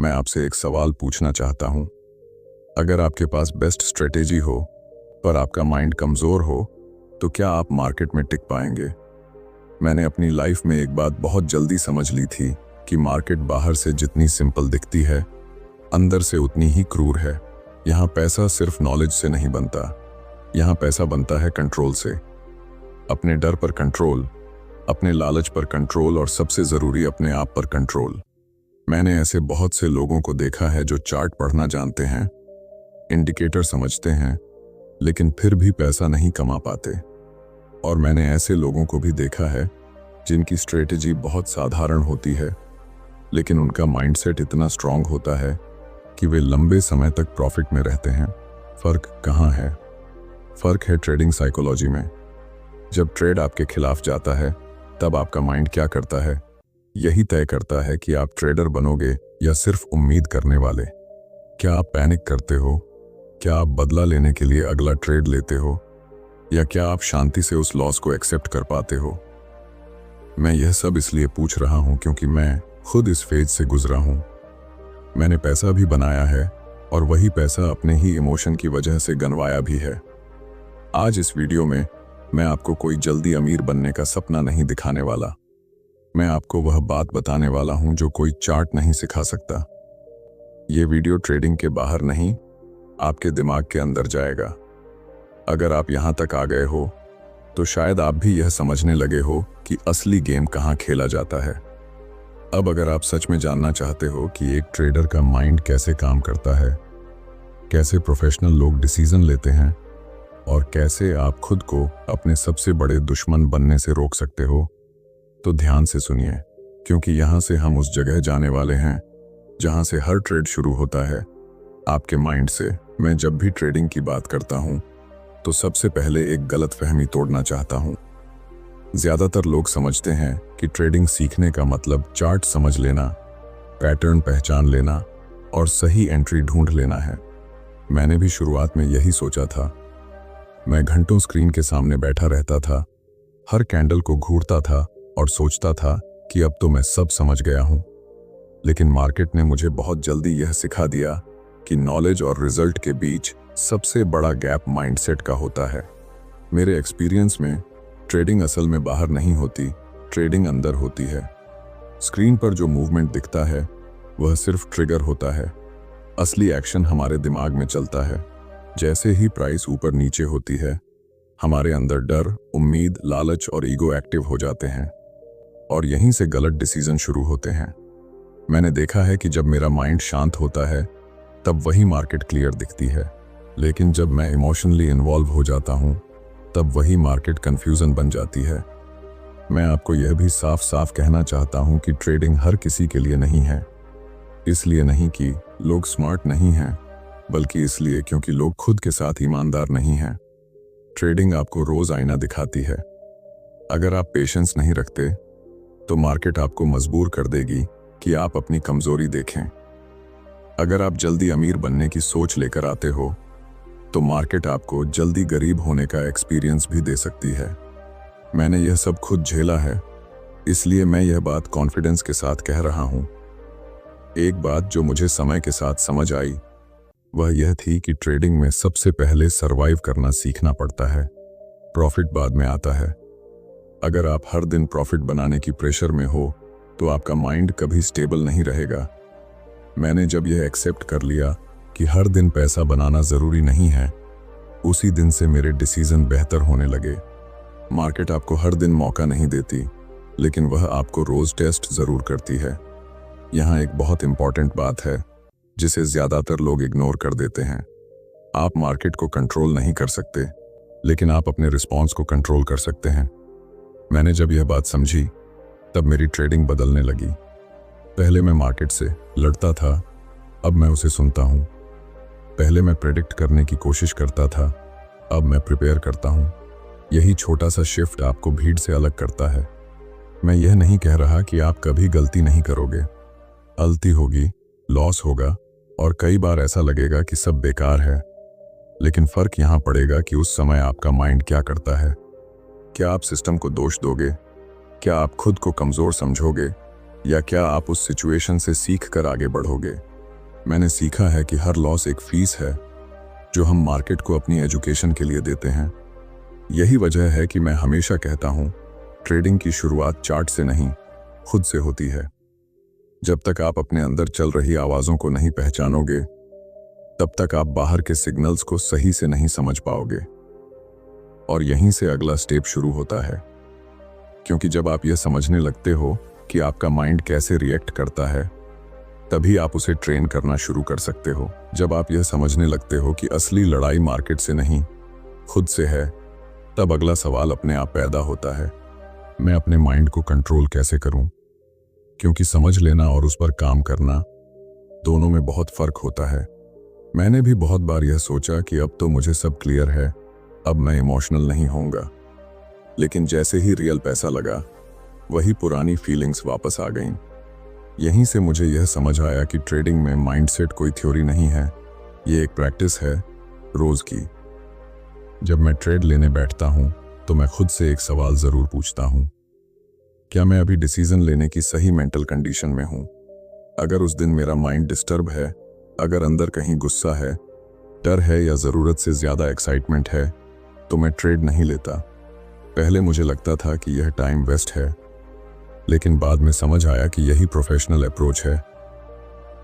मैं आपसे एक सवाल पूछना चाहता हूँ। अगर आपके पास बेस्ट स्ट्रेटेजी हो पर आपका माइंड कमज़ोर हो तो क्या आप मार्केट में टिक पाएंगे? मैंने अपनी लाइफ में एक बात बहुत जल्दी समझ ली थी कि मार्केट बाहर से जितनी सिंपल दिखती है अंदर से उतनी ही क्रूर है। यहाँ पैसा सिर्फ नॉलेज से नहीं बनता, यहाँ पैसा बनता है कंट्रोल से। अपने डर पर कंट्रोल, अपने लालच पर कंट्रोल और सबसे ज़रूरी अपने आप पर कंट्रोल। मैंने ऐसे बहुत से लोगों को देखा है जो चार्ट पढ़ना जानते हैं, इंडिकेटर समझते हैं, लेकिन फिर भी पैसा नहीं कमा पाते। और मैंने ऐसे लोगों को भी देखा है जिनकी स्ट्रेटेजी बहुत साधारण होती है लेकिन उनका माइंडसेट इतना स्ट्रांग होता है कि वे लंबे समय तक प्रॉफिट में रहते हैं। फ़र्क कहाँ है? फ़र्क है ट्रेडिंग साइकोलॉजी में। जब ट्रेड आपके खिलाफ जाता है तब आपका माइंड क्या करता है, यही तय करता है कि आप ट्रेडर बनोगे या सिर्फ उम्मीद करने वाले। क्या आप पैनिक करते हो? क्या आप बदला लेने के लिए अगला ट्रेड लेते हो? या क्या आप शांति से उस लॉस को एक्सेप्ट कर पाते हो? मैं यह सब इसलिए पूछ रहा हूं क्योंकि मैं खुद इस फेज से गुजरा हूं। मैंने पैसा भी बनाया है और वही पैसा अपने ही इमोशन की वजह से गंवाया भी है। आज इस वीडियो में मैं आपको कोई जल्दी अमीर बनने का सपना नहीं दिखाने वाला। मैं आपको वह बात बताने वाला हूं जो कोई चार्ट नहीं सिखा सकता। ये वीडियो ट्रेडिंग के बाहर नहीं, आपके दिमाग के अंदर जाएगा। अगर आप यहां तक आ गए हो तो शायद आप भी यह समझने लगे हो कि असली गेम कहां खेला जाता है। अब अगर आप सच में जानना चाहते हो कि एक ट्रेडर का माइंड कैसे काम करता है, कैसे प्रोफेशनल लोग डिसीजन लेते हैं और कैसे आप खुद को अपने सबसे बड़े दुश्मन बनने से रोक सकते हो, तो ध्यान से सुनिए, क्योंकि यहां से हम उस जगह जाने वाले हैं जहां से हर ट्रेड शुरू होता है, आपके माइंड से। मैं जब भी ट्रेडिंग की बात करता हूं तो सबसे पहले एक गलतफहमी तोड़ना चाहता हूं। ज्यादातर लोग समझते हैं कि ट्रेडिंग सीखने का मतलब चार्ट समझ लेना, पैटर्न पहचान लेना और सही एंट्री ढूंढ लेना है। मैंने भी शुरुआत में यही सोचा था। मैं घंटों स्क्रीन के सामने बैठा रहता था, हर कैंडल को घूरता था और सोचता था कि अब तो मैं सब समझ गया हूं। लेकिन मार्केट ने मुझे बहुत जल्दी यह सिखा दिया कि नॉलेज और रिजल्ट के बीच सबसे बड़ा गैप माइंडसेट का होता है। मेरे एक्सपीरियंस में ट्रेडिंग असल में बाहर नहीं होती, ट्रेडिंग अंदर होती है। स्क्रीन पर जो मूवमेंट दिखता है वह सिर्फ ट्रिगर होता है। असली एक्शन हमारे दिमाग में चलता है। जैसे ही प्राइस ऊपर नीचे होती है, हमारे अंदर डर, उम्मीद, लालच और ईगो एक्टिव हो जाते हैं और यहीं से गलत डिसीजन शुरू होते हैं। मैंने देखा है कि जब मेरा माइंड शांत होता है तब वही मार्केट क्लियर दिखती है, लेकिन जब मैं इमोशनली इन्वॉल्व हो जाता हूं तब वही मार्केट कंफ्यूजन बन जाती है। मैं आपको यह भी साफ साफ कहना चाहता हूं कि ट्रेडिंग हर किसी के लिए नहीं है। इसलिए नहीं कि लोग स्मार्ट नहीं हैं, बल्कि इसलिए क्योंकि लोग खुद के साथ ईमानदार नहीं हैं। ट्रेडिंग आपको रोज आईना दिखाती है। अगर आप पेशेंस नहीं रखते तो मार्केट आपको मजबूर कर देगी कि आप अपनी कमजोरी देखें। अगर आप जल्दी अमीर बनने की सोच लेकर आते हो तो मार्केट आपको जल्दी गरीब होने का एक्सपीरियंस भी दे सकती है। मैंने यह सब खुद झेला है, इसलिए मैं यह बात कॉन्फिडेंस के साथ कह रहा हूं। एक बात जो मुझे समय के साथ समझ आई वह यह थी कि ट्रेडिंग में सबसे पहले सरवाइव करना सीखना पड़ता है, प्रॉफिट बाद में आता है। अगर आप हर दिन प्रॉफिट बनाने की प्रेशर में हो तो आपका माइंड कभी स्टेबल नहीं रहेगा। मैंने जब यह एक्सेप्ट कर लिया कि हर दिन पैसा बनाना ज़रूरी नहीं है, उसी दिन से मेरे डिसीजन बेहतर होने लगे। मार्केट आपको हर दिन मौका नहीं देती, लेकिन वह आपको रोज़ टेस्ट ज़रूर करती है। यहाँ एक बहुत इंपॉर्टेंट बात है जिसे ज़्यादातर लोग इग्नोर कर देते हैं। आप मार्केट को कंट्रोल नहीं कर सकते, लेकिन आप अपने रिस्पॉन्स को कंट्रोल कर सकते हैं। मैंने जब यह बात समझी तब मेरी ट्रेडिंग बदलने लगी। पहले मैं मार्केट से लड़ता था, अब मैं उसे सुनता हूँ। पहले मैं प्रेडिक्ट करने की कोशिश करता था, अब मैं प्रिपेयर करता हूँ। यही छोटा सा शिफ्ट आपको भीड़ से अलग करता है। मैं यह नहीं कह रहा कि आप कभी गलती नहीं करोगे। गलती होगी, लॉस होगा और कई बार ऐसा लगेगा कि सब बेकार है, लेकिन फर्क यहां पड़ेगा कि उस समय आपका माइंड क्या करता है। क्या आप सिस्टम को दोष दोगे? क्या आप खुद को कमजोर समझोगे? या क्या आप उस सिचुएशन से सीख कर आगे बढ़ोगे? मैंने सीखा है कि हर लॉस एक फीस है जो हम मार्केट को अपनी एजुकेशन के लिए देते हैं। यही वजह है कि मैं हमेशा कहता हूं, ट्रेडिंग की शुरुआत चार्ट से नहीं, खुद से होती है। जब तक आप अपने अंदर चल रही आवाज़ों को नहीं पहचानोगे, तब तक आप बाहर के सिग्नल्स को सही से नहीं समझ पाओगे। और यहीं से अगला स्टेप शुरू होता है, क्योंकि जब आप यह समझने लगते हो कि आपका माइंड कैसे रिएक्ट करता है, तभी आप उसे ट्रेन करना शुरू कर सकते हो। जब आप यह समझने लगते हो कि असली लड़ाई मार्केट से नहीं, खुद से है, तब अगला सवाल अपने आप पैदा होता है, मैं अपने माइंड को कंट्रोल कैसे करूं? क्योंकि समझ लेना और उस पर काम करना, दोनों में बहुत फर्क होता है। मैंने भी बहुत बार यह सोचा कि अब तो मुझे सब क्लियर है, अब मैं इमोशनल नहीं होऊंगा। लेकिन जैसे ही रियल पैसा लगा, वही पुरानी फीलिंग्स वापस आ गईं। यहीं से मुझे यह समझ आया कि ट्रेडिंग में माइंडसेट कोई थ्योरी नहीं है, ये एक प्रैक्टिस है, रोज की। जब मैं ट्रेड लेने बैठता हूं, तो मैं खुद से एक सवाल जरूर पूछता हूं, क्या मैं अभी डिसीजन लेने की सही मेंटल कंडीशन में हूं? अगर उस दिन मेरा माइंड डिस्टर्ब है, अगर अंदर कहीं गुस्सा है, डर है या ज़रूरत से ज़्यादा एक्साइटमेंट है, तो मैं ट्रेड नहीं लेता। पहले मुझे लगता था कि यह टाइम वेस्ट है, लेकिन बाद में समझ आया कि यही प्रोफेशनल अप्रोच है।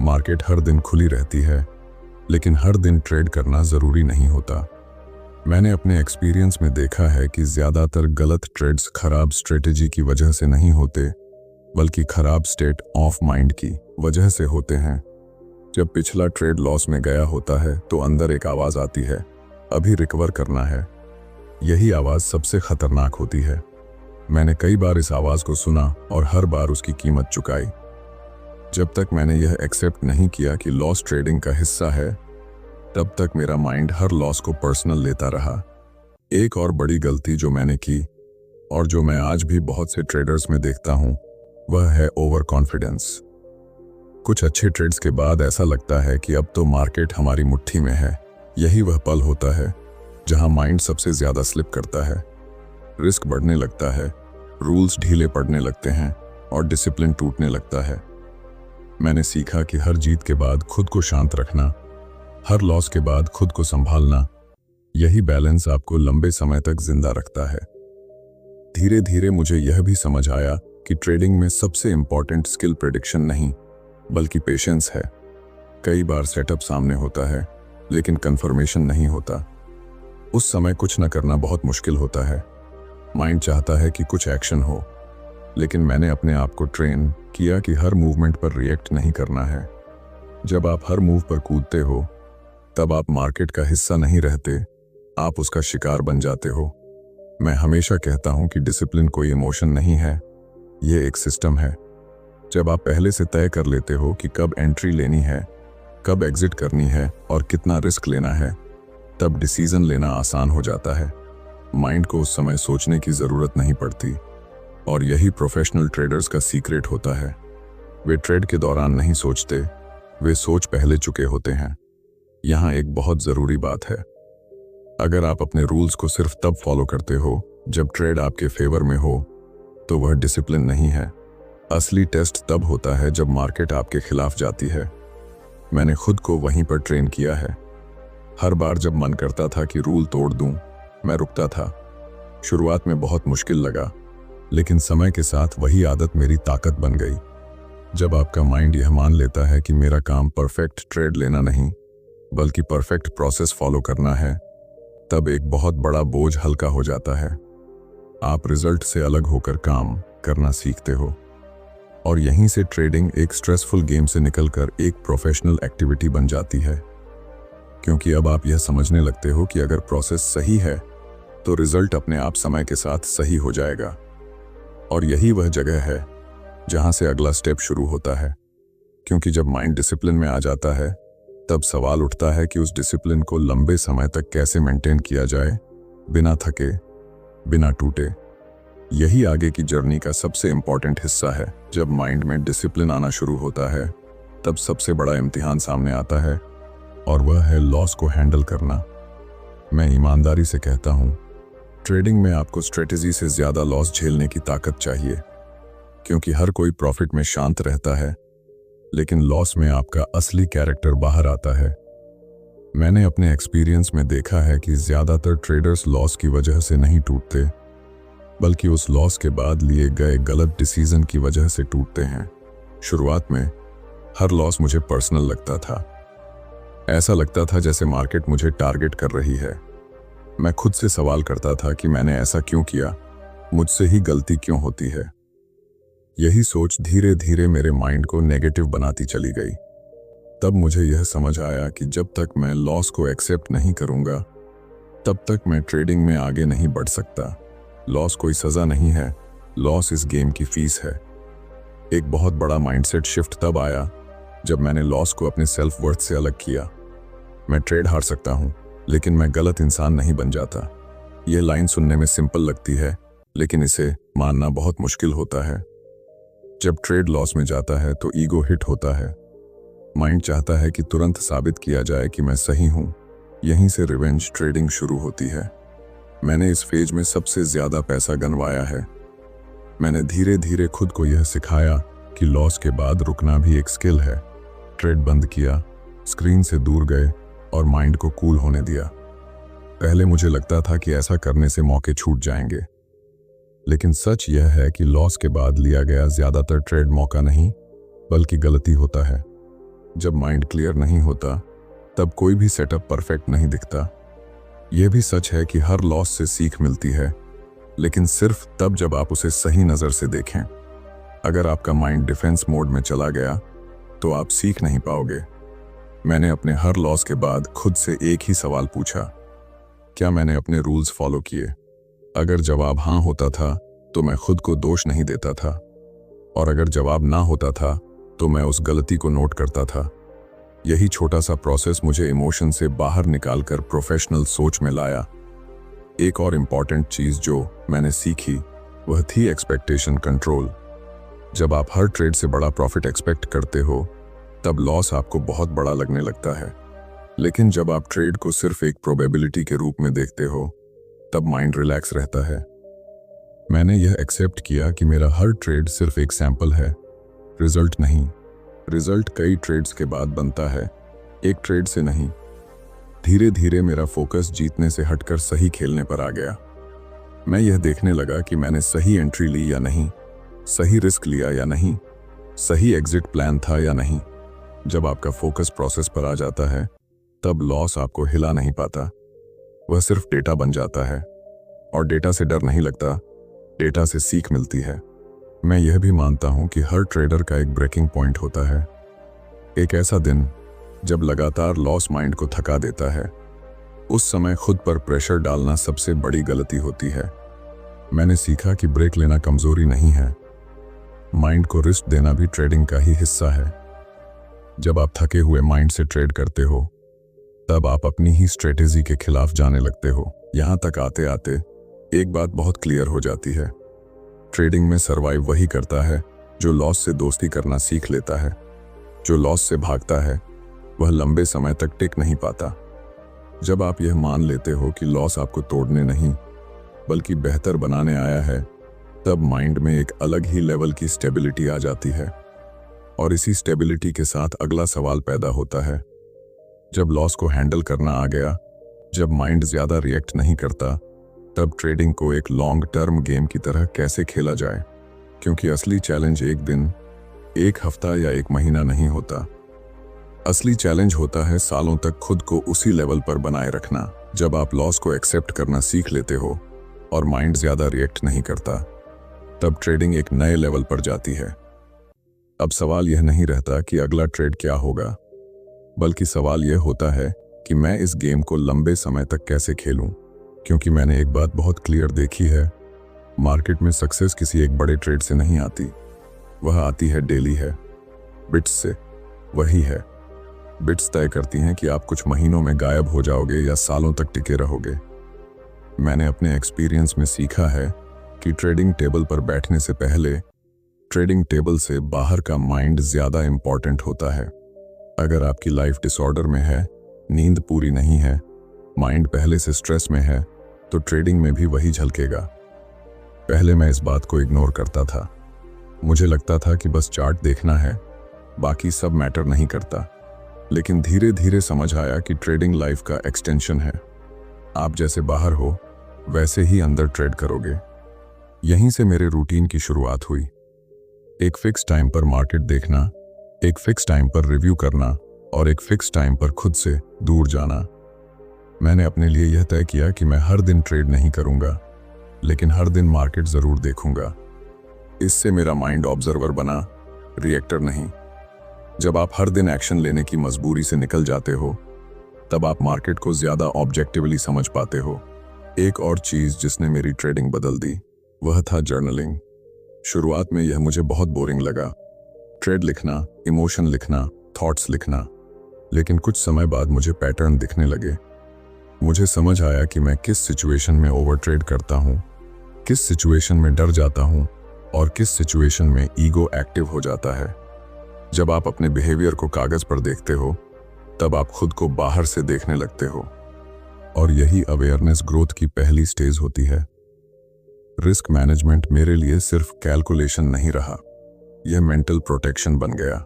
मार्केट हर दिन खुली रहती है, लेकिन हर दिन ट्रेड करना ज़रूरी नहीं होता। मैंने अपने एक्सपीरियंस में देखा है कि ज़्यादातर गलत ट्रेड्स खराब स्ट्रेटेजी की वजह से नहीं होते, बल्कि खराब स्टेट ऑफ माइंड की वजह से होते हैं। जब पिछला ट्रेड लॉस में गया होता है, तो अंदर एक आवाज़ आती है, अभी रिकवर करना है। यही आवाज़ सबसे खतरनाक होती है। मैंने कई बार इस आवाज़ को सुना और हर बार उसकी कीमत चुकाई। जब तक मैंने यह एक्सेप्ट नहीं किया कि लॉस ट्रेडिंग का हिस्सा है, तब तक मेरा माइंड हर लॉस को पर्सनल लेता रहा। एक और बड़ी गलती जो मैंने की और जो मैं आज भी बहुत से ट्रेडर्स में देखता हूं, वह है ओवर कॉन्फिडेंस। कुछ अच्छे ट्रेड्स के बाद ऐसा लगता है कि अब तो मार्केट हमारी मुट्ठी में है। यही वह पल होता है जहां माइंड सबसे ज्यादा स्लिप करता है, रिस्क बढ़ने लगता है, रूल्स ढीले पड़ने लगते हैं और डिसिप्लिन टूटने लगता है। मैंने सीखा कि हर जीत के बाद खुद को शांत रखना, हर लॉस के बाद खुद को संभालना, यही बैलेंस आपको लंबे समय तक जिंदा रखता है। धीरे धीरे मुझे यह भी समझ आया कि ट्रेडिंग में सबसे इंपॉर्टेंट स्किल प्रेडिक्शन नहीं, बल्कि पेशेंस है। कई बार सेटअप सामने होता है, लेकिन कंफर्मेशन नहीं होता। उस समय कुछ न करना बहुत मुश्किल होता है। माइंड चाहता है कि कुछ एक्शन हो, लेकिन मैंने अपने आप को ट्रेन किया कि हर मूवमेंट पर रिएक्ट नहीं करना है। जब आप हर मूव पर कूदते हो, तब आप मार्केट का हिस्सा नहीं रहते, आप उसका शिकार बन जाते हो। मैं हमेशा कहता हूं कि डिसिप्लिन कोई इमोशन नहीं है, ये एक सिस्टम है। जब आप पहले से तय कर लेते हो कि कब एंट्री लेनी है, कब एग्जिट करनी है और कितना रिस्क लेना है, तब डिसीजन लेना आसान हो जाता है। माइंड को उस समय सोचने की ज़रूरत नहीं पड़ती। और यही प्रोफेशनल ट्रेडर्स का सीक्रेट होता है। वे ट्रेड के दौरान नहीं सोचते, वे सोच पहले चुके होते हैं। यहाँ एक बहुत ज़रूरी बात है, अगर आप अपने रूल्स को सिर्फ तब फॉलो करते हो जब ट्रेड आपके फेवर में हो, तो वह डिसिप्लिन नहीं है। असली टेस्ट तब होता है जब मार्केट आपके खिलाफ जाती है। मैंने खुद को वहीं पर ट्रेन किया है। हर बार जब मन करता था कि रूल तोड़ दूं, मैं रुकता था। शुरुआत में बहुत मुश्किल लगा, लेकिन समय के साथ वही आदत मेरी ताकत बन गई। जब आपका माइंड यह मान लेता है कि मेरा काम परफेक्ट ट्रेड लेना नहीं, बल्कि परफेक्ट प्रोसेस फॉलो करना है, तब एक बहुत बड़ा बोझ हल्का हो जाता है। आप रिजल्ट से अलग होकर काम करना सीखते हो। और यहीं से ट्रेडिंग एक स्ट्रेसफुल गेम से निकलकर एक प्रोफेशनल एक्टिविटी बन जाती है। क्योंकि अब आप यह समझने लगते हो कि अगर प्रोसेस सही है, तो रिजल्ट अपने आप समय के साथ सही हो जाएगा। और यही वह जगह है जहां से अगला स्टेप शुरू होता है। क्योंकि जब माइंड डिसिप्लिन में आ जाता है, तब सवाल उठता है कि उस डिसिप्लिन को लंबे समय तक कैसे मेंटेन किया जाए, बिना थके, बिना टूटे। यही आगे की जर्नी का सबसे इंपॉर्टेंट हिस्सा है। जब माइंड में डिसिप्लिन आना शुरू होता है, तब सबसे बड़ा इम्तिहान सामने आता है, और वह है लॉस को हैंडल करना। मैं ईमानदारी से कहता हूं, ट्रेडिंग में आपको स्ट्रेटेजी से ज्यादा लॉस झेलने की ताकत चाहिए। क्योंकि हर कोई प्रॉफिट में शांत रहता है, लेकिन लॉस में आपका असली कैरेक्टर बाहर आता है। मैंने अपने एक्सपीरियंस में देखा है कि ज़्यादातर ट्रेडर्स लॉस की वजह से नहीं टूटते, बल्कि उस लॉस के बाद लिए गए गलत डिसीजन की वजह से टूटते हैं। शुरुआत में हर लॉस मुझे पर्सनल लगता था। ऐसा लगता था जैसे मार्केट मुझे टारगेट कर रही है। मैं खुद से सवाल करता था कि मैंने ऐसा क्यों किया, मुझसे ही गलती क्यों होती है। यही सोच धीरे धीरे मेरे माइंड को नेगेटिव बनाती चली गई। तब मुझे यह समझ आया कि जब तक मैं लॉस को एक्सेप्ट नहीं करूंगा, तब तक मैं ट्रेडिंग में आगे नहीं बढ़ सकता। लॉस कोई सज़ा नहीं है, लॉस इस गेम की फीस है। एक बहुत बड़ा माइंडसेट शिफ्ट तब आया जब मैंने लॉस को अपने सेल्फ वर्थ से अलग किया। मैं ट्रेड हार सकता हूँ, लेकिन मैं गलत इंसान नहीं बन जाता। यह लाइन सुनने में सिंपल लगती है, लेकिन इसे मानना बहुत मुश्किल होता है। जब ट्रेड लॉस में जाता है तो ईगो हिट होता है। माइंड चाहता है कि तुरंत साबित किया जाए कि मैं सही हूं। यहीं से रिवेंज ट्रेडिंग शुरू होती है। मैंने इस फेज में सबसे ज्यादा पैसा गंवाया है। मैंने धीरे धीरे खुद को यह सिखाया कि लॉस के बाद रुकना भी एक स्किल है। ट्रेड बंद किया, स्क्रीन से दूर गए और माइंड को कूल होने दिया। पहले मुझे लगता था कि ऐसा करने से मौके छूट जाएंगे, लेकिन सच यह है कि लॉस के बाद लिया गया ज्यादातर ट्रेड मौका नहीं, बल्कि गलती होता है। जब माइंड क्लियर नहीं होता, तब कोई भी सेटअप परफेक्ट नहीं दिखता। यह भी सच है कि हर लॉस से सीख मिलती है, लेकिन सिर्फ तब जब आप उसे सही नज़र से देखें। अगर आपका माइंड डिफेंस मोड में चला गया, तो आप सीख नहीं पाओगे। मैंने अपने हर लॉस के बाद खुद से एक ही सवाल पूछा, क्या मैंने अपने रूल्स फॉलो किए? अगर जवाब हाँ होता था, तो मैं खुद को दोष नहीं देता था, और अगर जवाब ना होता था, तो मैं उस गलती को नोट करता था। यही छोटा सा प्रोसेस मुझे इमोशन से बाहर निकालकर प्रोफेशनल सोच में लाया। एक और इम्पॉर्टेंट चीज जो मैंने सीखी, वह थी एक्सपेक्टेशन कंट्रोल। जब आप हर ट्रेड से बड़ा प्रॉफिट एक्सपेक्ट करते हो, तब लॉस आपको बहुत बड़ा लगने लगता है। लेकिन जब आप ट्रेड को सिर्फ एक प्रोबेबिलिटी के रूप में देखते हो, तब माइंड रिलैक्स रहता है। मैंने यह एक्सेप्ट किया कि मेरा हर ट्रेड सिर्फ एक सैंपल है, रिजल्ट नहीं। रिजल्ट कई ट्रेड्स के बाद बनता है, एक ट्रेड से नहीं। धीरे धीरे मेरा फोकस जीतने से हटकर सही खेलने पर आ गया। मैं यह देखने लगा कि मैंने सही एंट्री ली या नहीं, सही रिस्क लिया या नहीं, सही एग्जिट प्लान था या नहीं। जब आपका फोकस प्रोसेस पर आ जाता है, तब लॉस आपको हिला नहीं पाता। वह सिर्फ डेटा बन जाता है, और डेटा से डर नहीं लगता, डेटा से सीख मिलती है। मैं यह भी मानता हूं कि हर ट्रेडर का एक ब्रेकिंग पॉइंट होता है। एक ऐसा दिन जब लगातार लॉस माइंड को थका देता है। उस समय खुद पर प्रेशर डालना सबसे बड़ी गलती होती है। मैंने सीखा कि ब्रेक लेना कमजोरी नहीं है, माइंड को रिस्क देना भी ट्रेडिंग का ही हिस्सा है। जब आप थके हुए माइंड से ट्रेड करते हो, तब आप अपनी ही स्ट्रेटेजी के खिलाफ जाने लगते हो। यहां तक आते आते एक बात बहुत क्लियर हो जाती है, ट्रेडिंग में सरवाइव वही करता है जो लॉस से दोस्ती करना सीख लेता है। जो लॉस से भागता है, वह लंबे समय तक टिक नहीं पाता। जब आप यह मान लेते हो कि लॉस आपको तोड़ने नहीं, बल्कि बेहतर बनाने आया है, तब माइंड में एक अलग ही लेवल की स्टेबिलिटी आ जाती है। और इसी स्टेबिलिटी के साथ अगला सवाल पैदा होता है, जब लॉस को हैंडल करना आ गया, जब माइंड ज्यादा रिएक्ट नहीं करता, तब ट्रेडिंग को एक लॉन्ग टर्म गेम की तरह कैसे खेला जाए। क्योंकि असली चैलेंज एक दिन, एक हफ्ता या एक महीना नहीं होता। असली चैलेंज होता है सालों तक खुद को उसी लेवल पर बनाए रखना। जब आप लॉस को एक्सेप्ट करना सीख लेते हो और माइंड ज्यादा रिएक्ट नहीं करता, तब ट्रेडिंग एक नए लेवल पर जाती है। अब सवाल यह नहीं रहता कि अगला ट्रेड क्या होगा, बल्कि सवाल यह होता है कि मैं इस गेम को लंबे समय तक कैसे खेलूं। क्योंकि मैंने एक बात बहुत क्लियर देखी है, मार्केट में सक्सेस किसी एक बड़े ट्रेड से नहीं आती, वह आती है डेली है, बिट्स से। वही है, बिट्स तय करती हैं कि आप कुछ महीनों में गायब हो जाओगे या सालों तक टिके रहोगे। मैंने अपने एक्सपीरियंस में सीखा है कि ट्रेडिंग टेबल पर बैठने से पहले ट्रेडिंग टेबल से बाहर का माइंड ज्यादा इंपॉर्टेंट होता है। अगर आपकी लाइफ डिसऑर्डर में है, नींद पूरी नहीं है, माइंड पहले से स्ट्रेस में है, तो ट्रेडिंग में भी वही झलकेगा। पहले मैं इस बात को इग्नोर करता था। मुझे लगता था कि बस चार्ट देखना है, बाकी सब मैटर नहीं करता। लेकिन धीरे धीरे समझ आया कि ट्रेडिंग लाइफ का एक्सटेंशन है। आप जैसे बाहर हो वैसे ही अंदर ट्रेड करोगे। यहीं से मेरे रूटीन की शुरुआत हुई। एक फिक्स टाइम पर मार्केट देखना, एक फिक्स टाइम पर रिव्यू करना और एक फिक्स टाइम पर खुद से दूर जाना। मैंने अपने लिए यह तय किया कि मैं हर दिन ट्रेड नहीं करूंगा, लेकिन हर दिन मार्केट जरूर देखूंगा। इससे मेरा माइंड ऑब्जर्वर बना, रिएक्टर नहीं। जब आप हर दिन एक्शन लेने की मजबूरी से निकल जाते हो, तब आप मार्केट को ज्यादा ऑब्जेक्टिवली समझ पाते हो। एक और चीज जिसने मेरी ट्रेडिंग बदल दी, वह था जर्नलिंग। शुरुआत में यह मुझे बहुत बोरिंग लगा, ट्रेड लिखना, इमोशन लिखना, थॉट्स लिखना। लेकिन कुछ समय बाद मुझे पैटर्न दिखने लगे। मुझे समझ आया कि मैं किस सिचुएशन में ओवर ट्रेड करता हूँ, किस सिचुएशन में डर जाता हूँ और किस सिचुएशन में ईगो एक्टिव हो जाता है। जब आप अपने बिहेवियर को कागज पर देखते हो, तब आप खुद को बाहर से देखने लगते हो। और यही अवेयरनेस ग्रोथ की पहली स्टेज होती है। रिस्क मैनेजमेंट मेरे लिए सिर्फ कैलकुलेशन नहीं रहा, यह मेंटल प्रोटेक्शन बन गया।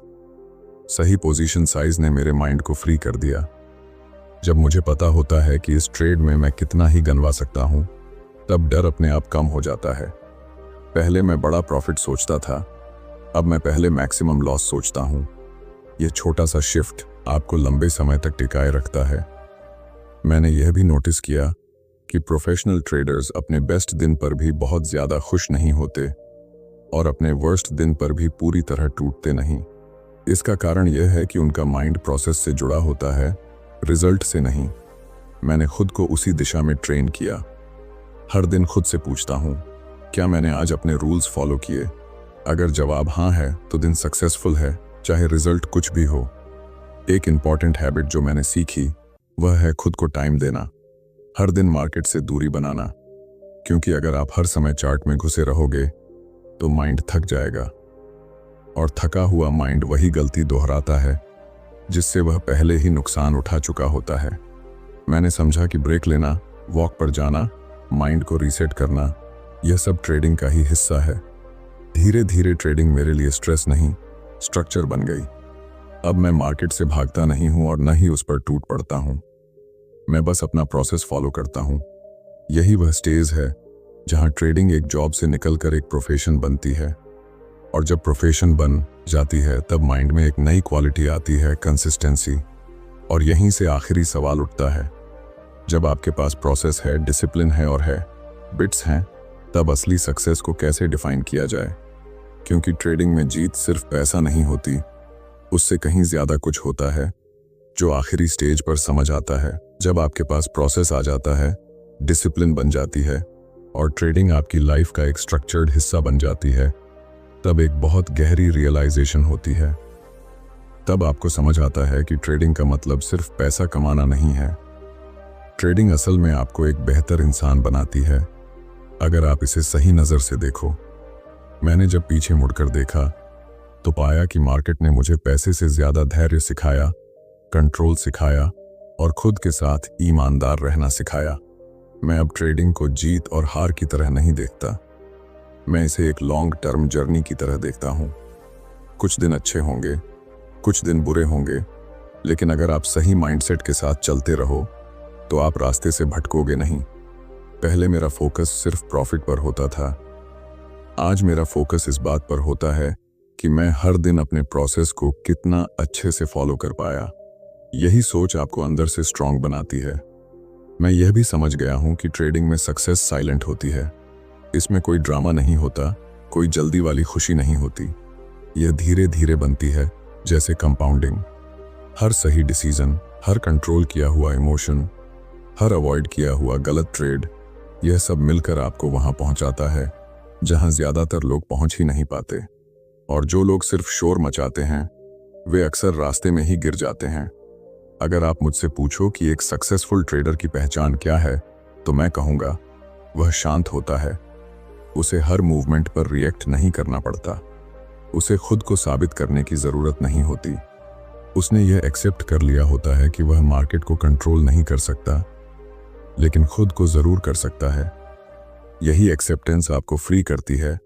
सही पोजीशन साइज ने मेरे माइंड को फ्री कर दिया। जब मुझे पता होता है कि इस ट्रेड में मैं कितना ही गंवा सकता हूं, तब डर अपने आप कम हो जाता है। पहले मैं बड़ा प्रॉफिट सोचता था, अब मैं पहले मैक्सिमम लॉस सोचता हूं। यह छोटा सा शिफ्ट आपको लंबे समय तक टिकाए रखता है। मैंने यह भी नोटिस किया कि प्रोफेशनल ट्रेडर्स अपने बेस्ट दिन पर भी बहुत ज्यादा खुश नहीं होते और अपने वर्स्ट दिन पर भी पूरी तरह टूटते नहीं। इसका कारण यह है कि उनका माइंड प्रोसेस से जुड़ा होता है, रिजल्ट से नहीं। मैंने खुद को उसी दिशा में ट्रेन किया। हर दिन खुद से पूछता हूँ, क्या मैंने आज अपने रूल्स फॉलो किए? अगर जवाब हाँ है तो दिन सक्सेसफुल है, चाहे रिजल्ट कुछ भी हो। एक इंपॉर्टेंट हैबिट जो मैंने सीखी, वह है खुद को टाइम देना। हर दिन मार्केट से दूरी बनाना, क्योंकि अगर आप हर समय चार्ट में घुसे रहोगे तो माइंड थक जाएगा और थका हुआ माइंड वही गलती दोहराता है जिससे वह पहले ही नुकसान उठा चुका होता है। मैंने समझा कि ब्रेक लेना, वॉक पर जाना, माइंड को रीसेट करना, यह सब ट्रेडिंग का ही हिस्सा है। धीरे धीरे ट्रेडिंग मेरे लिए स्ट्रेस नहीं, स्ट्रक्चर बन गई। अब मैं मार्केट से भागता नहीं हूं और न ही उस पर टूट पड़ता हूं। मैं बस अपना प्रोसेस फॉलो करता हूं। यही वह स्टेज है जहां ट्रेडिंग एक जॉब से निकलकर एक प्रोफेशन बनती है। और जब प्रोफेशन बन जाती है तब माइंड में एक नई क्वालिटी आती है, कंसिस्टेंसी। और यहीं से आखिरी सवाल उठता है, जब आपके पास प्रोसेस है, डिसिप्लिन है और है बिट्स हैं, तब असली सक्सेस को कैसे डिफाइन किया जाए? क्योंकि ट्रेडिंग में जीत सिर्फ पैसा नहीं होती, उससे कहीं ज्यादा कुछ होता है जो आखिरी स्टेज पर समझ आता है। जब आपके पास प्रोसेस आ जाता है, डिसिप्लिन बन जाती है और ट्रेडिंग आपकी लाइफ का एक स्ट्रक्चर्ड हिस्सा बन जाती है, तब एक बहुत गहरी रियलाइजेशन होती है। तब आपको समझ आता है कि ट्रेडिंग का मतलब सिर्फ पैसा कमाना नहीं है। ट्रेडिंग असल में आपको एक बेहतर इंसान बनाती है, अगर आप इसे सही नज़र से देखो। मैंने जब पीछे मुड़कर देखा तो पाया कि मार्केट ने मुझे पैसे से ज्यादा धैर्य सिखाया, कंट्रोल सिखाया और खुद के साथ ईमानदार रहना सिखाया। मैं अब ट्रेडिंग को जीत और हार की तरह नहीं देखता, मैं इसे एक लॉन्ग टर्म जर्नी की तरह देखता हूँ। कुछ दिन अच्छे होंगे, कुछ दिन बुरे होंगे, लेकिन अगर आप सही माइंडसेट के साथ चलते रहो तो आप रास्ते से भटकोगे नहीं। पहले मेरा फोकस सिर्फ प्रॉफिट पर होता था, आज मेरा फोकस इस बात पर होता है कि मैं हर दिन अपने प्रोसेस को कितना अच्छे से फॉलो कर पाया। यही सोच आपको अंदर से स्ट्रांग बनाती है। मैं यह भी समझ गया हूं कि ट्रेडिंग में सक्सेस साइलेंट होती है। इसमें कोई ड्रामा नहीं होता, कोई जल्दी वाली खुशी नहीं होती। यह धीरे धीरे बनती है, जैसे कंपाउंडिंग। हर सही डिसीजन, हर कंट्रोल किया हुआ इमोशन, हर अवॉइड किया हुआ गलत ट्रेड, यह सब मिलकर आपको वहां पहुंचाता है जहां ज्यादातर लोग पहुंच ही नहीं पाते। और जो लोग सिर्फ शोर मचाते हैं, वे अक्सर रास्ते में ही गिर जाते हैं। अगर आप मुझसे पूछो कि एक सक्सेसफुल ट्रेडर की पहचान क्या है, तो मैं कहूंगा वह शांत होता है। उसे हर मूवमेंट पर रिएक्ट नहीं करना पड़ता, उसे खुद को साबित करने की जरूरत नहीं होती। उसने यह एक्सेप्ट कर लिया होता है कि वह मार्केट को कंट्रोल नहीं कर सकता, लेकिन खुद को जरूर कर सकता है। यही एक्सेप्टेंस आपको फ्री करती है